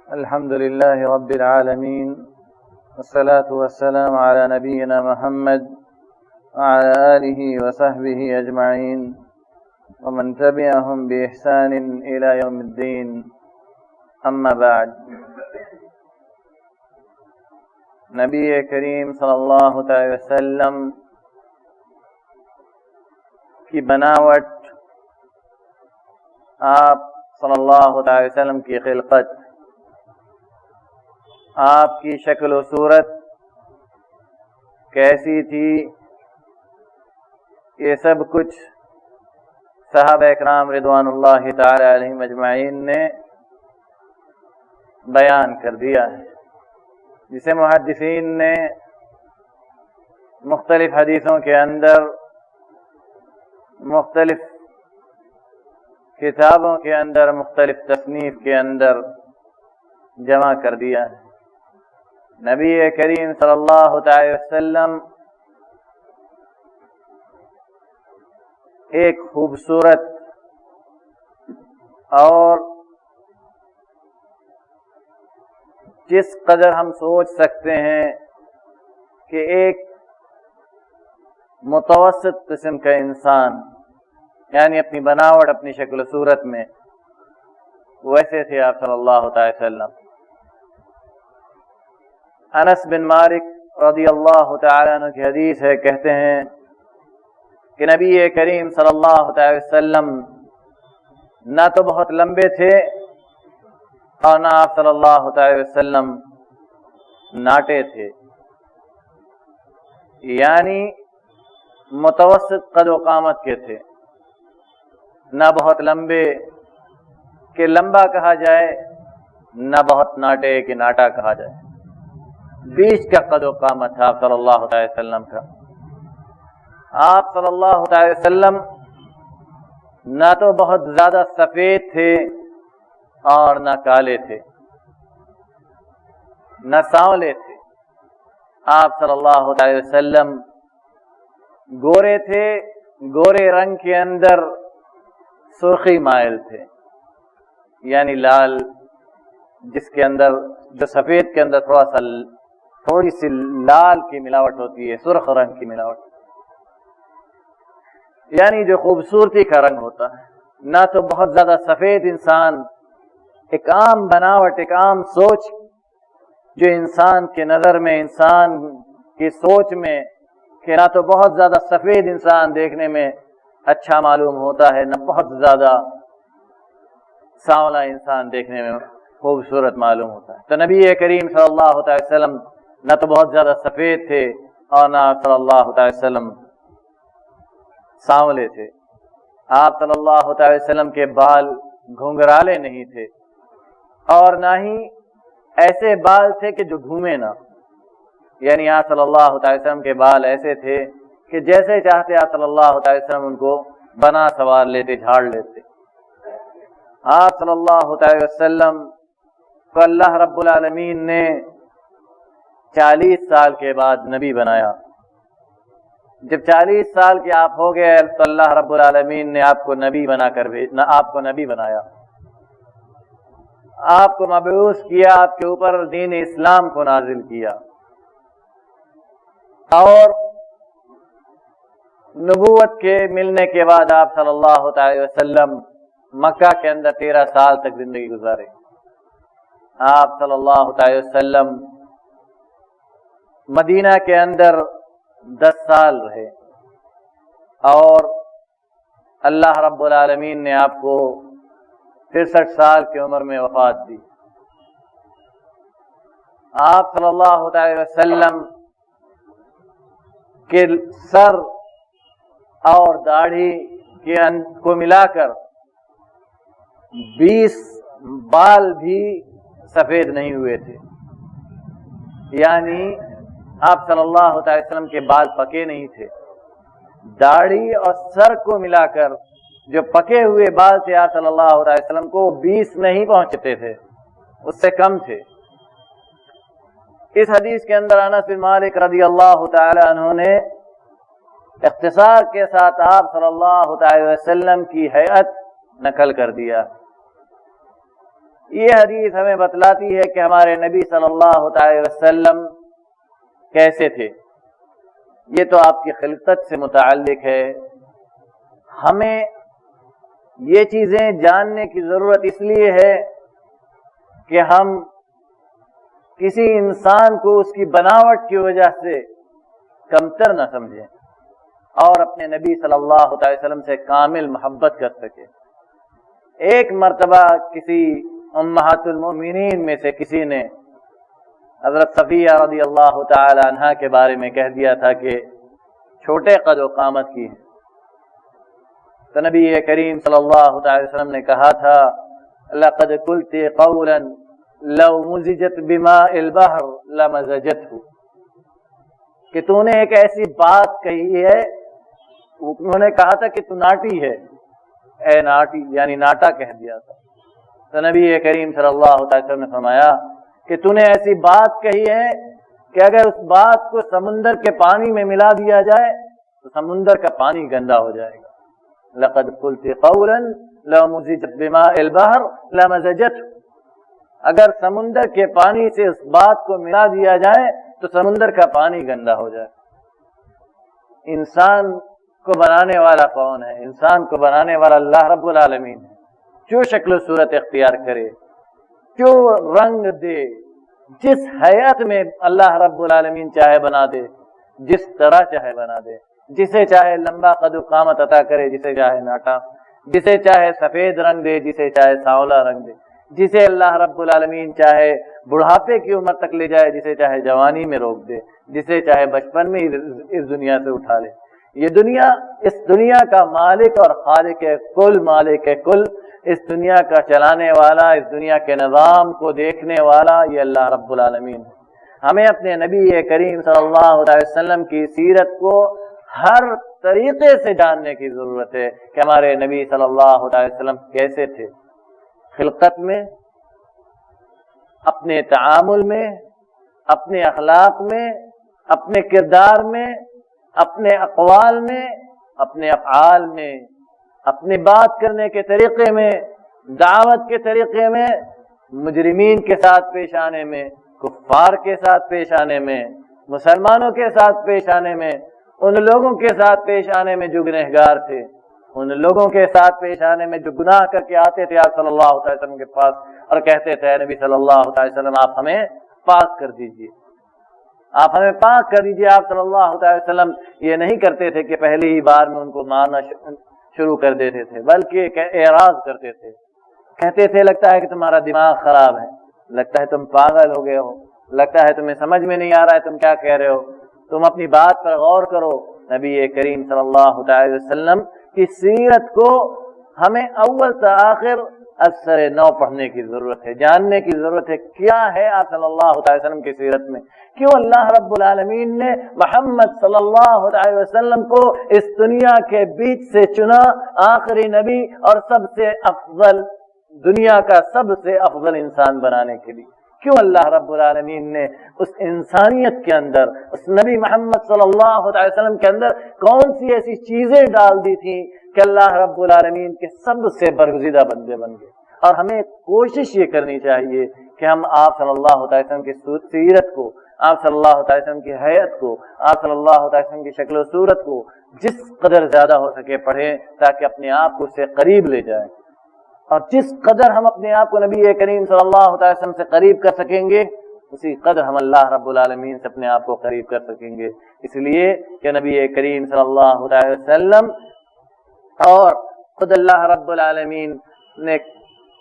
الحمد لله رب العالمين، والصلاة والسلام على نبينا محمد وعلى آله وصحبه أجمعين ومن تبعهم بإحسان إلى يوم الدين. أما بعد، نبی کریم صلی اللہ علیہ وسلم کی بناوٹ، آپ صلی اللہ علیہ وسلم کی خلقت، آپ کی شکل و صورت کیسی تھی، یہ سب کچھ صحابہ اکرام رضوان اللہ تعالی علیہم اجمعین نے بیان کر دیا ہے، جسے محدثین نے مختلف حدیثوں کے اندر، مختلف کتابوں کے اندر، مختلف تصنیف کے اندر جمع کر دیا ہے۔ نبی کریم صلی اللہ علیہ وسلم ایک خوبصورت اور جس قدر ہم سوچ سکتے ہیں کہ ایک متوسط قسم کا انسان، یعنی اپنی بناوٹ، اپنی شکل و صورت میں ویسے تھے آپ صلی اللہ علیہ وسلم۔ انس بن مالک رضی اللہ تعالیٰ عنہ کی حدیث ہے، کہتے ہیں کہ نبی کریم صلی اللہ علیہ وسلم نہ تو بہت لمبے تھے اور نہ آپ صلی اللہ علیہ وسلم ناٹے تھے، یعنی متوسط قد و قامت کے تھے، نہ بہت لمبے کہ لمبا کہا جائے، نہ بہت ناٹے کہ ناٹا کہا جائے، بیچ کا قد و قامت تھا آپ صلی اللہ علیہ وسلم کا۔ آپ صلی اللہ علیہ وسلم نہ تو بہت زیادہ سفید تھے اور نہ کالے تھے، نہ سانولے تھے، آپ صلی اللہ علیہ وسلم گورے تھے، گورے رنگ کے اندر سرخی مائل تھے، یعنی لال، جس کے اندر، جو سفید کے اندر تھوڑی سی لال کی ملاوٹ ہوتی ہے، سرخ رنگ کی ملاوٹ، یعنی جو خوبصورتی کا رنگ ہوتا ہے۔ نہ تو بہت زیادہ سفید انسان، ایک عام بناوٹ، ایک عام سوچ جو انسان کے نظر میں، انسان کی سوچ میں، کہ نہ تو بہت زیادہ سفید انسان دیکھنے میں اچھا معلوم ہوتا ہے، نہ بہت زیادہ سانولا انسان دیکھنے میں خوبصورت معلوم ہوتا ہے۔ تو نبی کریم صلی اللہ علیہ وسلم نہ تو بہت زیادہ سفید تھے اور نہ صلی اللہ علیہ وسلم سانولے تھے۔ آپ صلی اللہ علیہ وسلم کے بال گھنگرالے نہیں تھے اور نہ ہی ایسے بال تھے کہ جو گھومے نہ، یعنی آپ صلی اللہ علیہ وسلم کے بال ایسے تھے کہ جیسے چاہتے آپ صلی اللہ علیہ وسلم ان کو بنا سوار لیتے، جھاڑ لیتے۔ آپ صلی اللہ علیہ وسلم کو اللہ رب العالمین نے 40 سال کے بعد نبی بنایا۔ جب 40 سال کے آپ ہو گئے تو اللہ رب العالمین نے آپ کو نبی بنا کر آپ کو نبی بنایا، آپ کو مبعوث کیا، آپ کے اوپر دین اسلام کو نازل کیا، اور نبوت کے ملنے کے بعد آپ صلی اللہ علیہ وسلم مکہ کے اندر 13 سال تک زندگی گزارے۔ آپ صلی اللہ علیہ وسلم مدینہ کے اندر 10 سال رہے اور اللہ رب العالمین نے آپ کو 63 سال کی عمر میں وفات دی۔ آپ صلی اللہ علیہ وسلم کے سر اور داڑھی کو ملا کر 20 بال بھی سفید نہیں ہوئے تھے، یعنی آپ صلی اللہ علیہ وسلم کے بال پکے نہیں تھے۔ داڑھی اور سر کو ملا کر جو پکے ہوئے بال تھے آپ صلی اللہ علیہ وسلم کو 20 نہیں پہنچتے تھے، اس سے کم تھے۔ اس حدیث کے اندر انس بن مالک رضی اللہ تعالی عنہ نے اختصار کے ساتھ آپ صلی اللہ علیہ وسلم کی ہیئت نقل کر دیا۔ یہ حدیث ہمیں بتلاتی ہے کہ ہمارے نبی صلی اللہ علیہ وسلم کیسے تھے. یہ تو آپ کی خلقت سے متعلق ہے. ہمیں یہ چیزیں جاننے کی ضرورت اس لیے ہے کہ ہم کسی انسان کو اس کی بناوٹ کی وجہ سے کمتر نہ سمجھیں اور اپنے نبی صلی اللہ علیہ وسلم سے کامل محبت کر سکیں. ایک مرتبہ کسی امہات المؤمنین میں سے کسی نے حضرت صفیہ رضی اللہ تعالی عنہا کے بارے میں کہہ دیا تھا کہ چھوٹے قد و قامت کی ہے. تو نبی کریم صلی اللہ علیہ وسلم نے کہا تھا لقد قلت قولا لو مزجت بماء البحر لمزجته، کہ تو نے ایک ایسی بات کہی ہے. انہوں نے کہا تھا کہ تو ناٹی ہے، اے ناٹی، یعنی ناٹا کہہ دیا تھا. تو نبی کریم صلی اللہ علیہ وسلم نے فرمایا کہ تو نے ایسی بات کہی ہے کہ اگر اس بات کو سمندر کے پانی میں ملا دیا جائے تو سمندر کا پانی گندا ہو جائے گا. لقد قلت قولا لو مزجت بماء البحر لمزجته، اگر سمندر کے پانی سے اس بات کو ملا دیا جائے تو سمندر کا پانی گندا ہو جائے. انسان کو بنانے والا کون ہے؟ انسان کو بنانے والا اللہ رب العالمین ہے. جو شکل و صورت اختیار کرے، جو رنگ دے، جس حیات میں اللہ رب العالمین چاہے بنا دے، جس طرح چاہے بنا دے، جسے چاہے لمبا قد و قامت عطا کرے، جسے چاہے ناٹا، جسے چاہے سفید رنگ دے، جسے چاہے سانولا رنگ دے، جسے اللہ رب العالمین چاہے بڑھاپے کی عمر تک لے جائے، جسے چاہے جوانی میں روک دے، جسے چاہے بچپن میں اس دنیا سے اٹھا لے. یہ دنیا، اس دنیا کا مالک اور خالق کل، مالک کل، اس دنیا کا چلانے والا، اس دنیا کے نظام کو دیکھنے والا یہ اللہ رب العالمین ہے. ہمیں اپنے نبی کریم صلی اللہ علیہ وسلم کی سیرت کو ہر طریقے سے جاننے کی ضرورت ہے کہ ہمارے نبی صلی اللہ علیہ وسلم کیسے تھے، خلقت میں، اپنے تعامل میں، اپنے اخلاق میں، اپنے کردار میں، اپنے اقوال میں، اپنے افعال میں، اپنے بات کرنے کے طریقے میں، دعوت کے طریقے میں، مجرمین کے ساتھ پیش آنے میں، کفار کے ساتھ پیش آنے میں، مسلمانوں کے ساتھ پیش آنے میں، ان لوگوں کے ساتھ پیش آنے میں جو گنہگار تھے، ان لوگوں کے ساتھ پیش آنے میں جو گناہ کر کے آتے تھے آپ صلی اللہ علیہ وسلم کے پاس اور کہتے تھے نبی صلی اللہ علیہ وسلم آپ ہمیں پاک کر دیجئے، آپ ہمیں پاک کر دیجئے. آپ صلی اللہ علیہ وسلم یہ نہیں کرتے تھے کہ پہلی ہی بار میں ان کو مارنا شروع کر دیتے تھے، بلکہ اعراض کرتے تھے. کہتے تھے لگتا ہے کہ تمہارا دماغ خراب ہے، لگتا ہے تم پاگل ہو گئے ہو، لگتا ہے تمہیں سمجھ میں نہیں آ رہا ہے تم کیا کہہ رہے ہو، تم اپنی بات پر غور کرو. نبی کریم صلی اللہ علیہ وسلم کی سیرت کو ہمیں اول سے آخر اثر نو پڑھنے کی ضرورت ہے، جاننے کی ضرورت ہے کیا ہے آپ صلی اللہ علیہ وسلم کی سیرت میں. کیوں اللہ رب العالمین نے محمد صلی اللہ علیہ وسلم کو اس دنیا کے بیچ سے چنا، آخری نبی اور سب سے افضل، دنیا کا سب سے افضل انسان بنانے کے لیے. کیوں اللہ رب العالمین نے اس انسانیت کے اندر، اس نبی محمد صلی اللہ علیہ وسلم کے اندر کون سی ایسی چیزیں ڈال دی تھی کہ اللہ رب العالمین کے سب سے برگزیدہ بندے بن گئے. اور ہمیں کوشش یہ کرنی چاہیے کہ ہم آپ صلی اللہ علیہ وسلم کی سیرت کو، آپ صلی اللہ علیہ وسلم کی حیات کو، آپ صلی اللہ علیہ وسلم کی شکل و صورت کو جس قدر زیادہ ہو سکے پڑھیں تاکہ اپنے آپ کو اس سے قریب لے جائیں. اور جس قدر ہم اپنے آپ کو نبی کریم صلی اللہ علیہ وسلم سے قریب کر سکیں گے اسی قدر ہم اللہ رب العالمین سے اپنے آپ کو قریب کر سکیں گے. اس لیے کہ نبی کریم صلی اللہ علیہ وسلم اور خود اللہ رب العالمین نے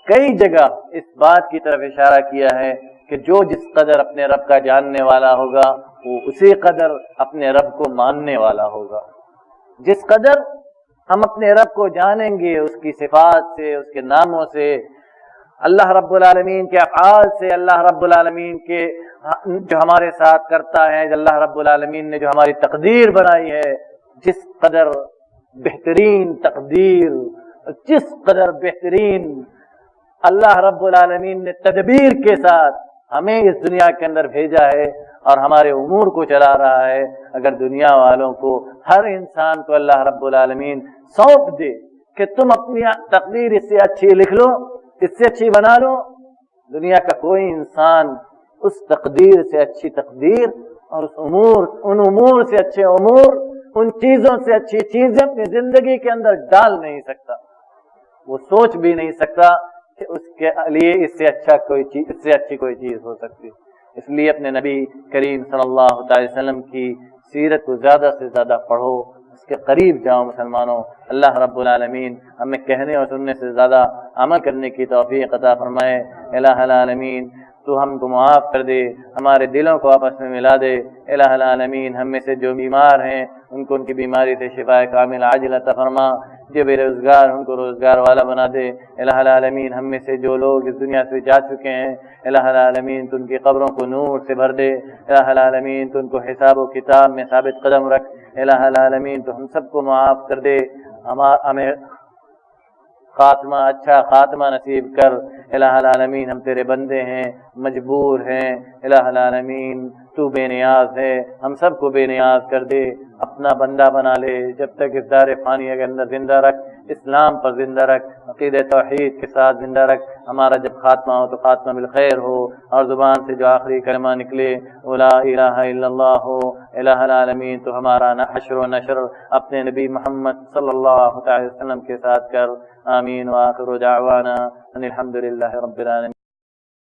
کئی جگہ اس بات کی طرف اشارہ کیا ہے کہ جو جس قدر اپنے رب کا جاننے والا ہوگا وہ اسی قدر اپنے رب کو ماننے والا ہوگا. جس قدر ہم اپنے رب کو جانیں گے اس کی صفات سے، اس کے ناموں سے، اللہ رب العالمین کے افعال سے، اللہ رب العالمین کے جو ہمارے ساتھ کرتا ہے، اللہ رب العالمین نے جو ہماری تقدیر بنائی ہے، جس قدر بہترین تقدیر، جس قدر بہترین اللہ رب العالمین نے تدبیر کے ساتھ ہمیں اس دنیا کے اندر بھیجا ہے اور ہمارے امور کو چلا رہا ہے. اگر دنیا والوں کو، ہر انسان کو اللہ رب العالمین سونپ دے کہ تم اپنی تقدیر اس سے اچھی لکھ لو، اس سے اچھی بنا لو، دنیا کا کوئی انسان اس تقدیر سے اچھی تقدیر اور ان امور سے اچھے امور، ان چیزوں سے اچھی چیزیں اپنی زندگی کے اندر ڈال نہیں سکتا، وہ سوچ بھی نہیں سکتا کہ اس کے لیے اس سے اچھی کوئی چیز ہو سکتی۔ اس لیے اپنے نبی کریم صلی اللہ علیہ وسلم کی سیرت کو زیادہ سے زیادہ پڑھو، اس کے قریب جاؤ مسلمانوں۔ اللہ رب العالمین ہمیں کہنے اور سننے سے زیادہ عمل کرنے کی توفیق عطا فرمائے۔ الہ العالمین تو ہم کو معاف کر دے، ہمارے دلوں کو آپس میں ملا دے۔ الہ العالمین ہم میں سے جو بیمار ہیں ان کو ان کی بیماری سے شفا کامل عاجل عطا فرما، جو بے روزگار ان کو روزگار والا بنا دے۔ الہ العالمین ہم میں سے جو لوگ اس دنیا سے جا چکے ہیں، الہ العالمین تو ان کی قبروں کو نور سے بھر دے۔ الہ العالمین تو ان کو حساب و کتاب میں ثابت قدم رکھ۔ الہ العالمین تو ہم سب کو معاف کر دے، ہمیں اچھا خاتمہ نصیب کر۔ الہ العالمین ہم تیرے بندے ہیں، مجبور ہیں، الہ العالمین تو بے نیاز ہے، ہم سب کو بے نیاز کر دے، اپنا بندہ بنا لے۔ جب تک اس دار فانیہ کے اندر زندہ رکھ، اسلام پر زندہ رکھ، عقیدہ توحید کے ساتھ زندہ رکھ۔ ہمارا جب خاتمہ ہو تو خاتمہ بالخیر ہو، اور زبان سے جو آخری کلمہ نکلے لا الہ الا اللہ ہو۔ الہ العالمین تو ہمارا حشر و نشر اپنے نبی محمد صلی اللہ علیہ وسلم کے ساتھ کر۔ آمین وآخر دعوانا ان الحمد للہ رب العالمین۔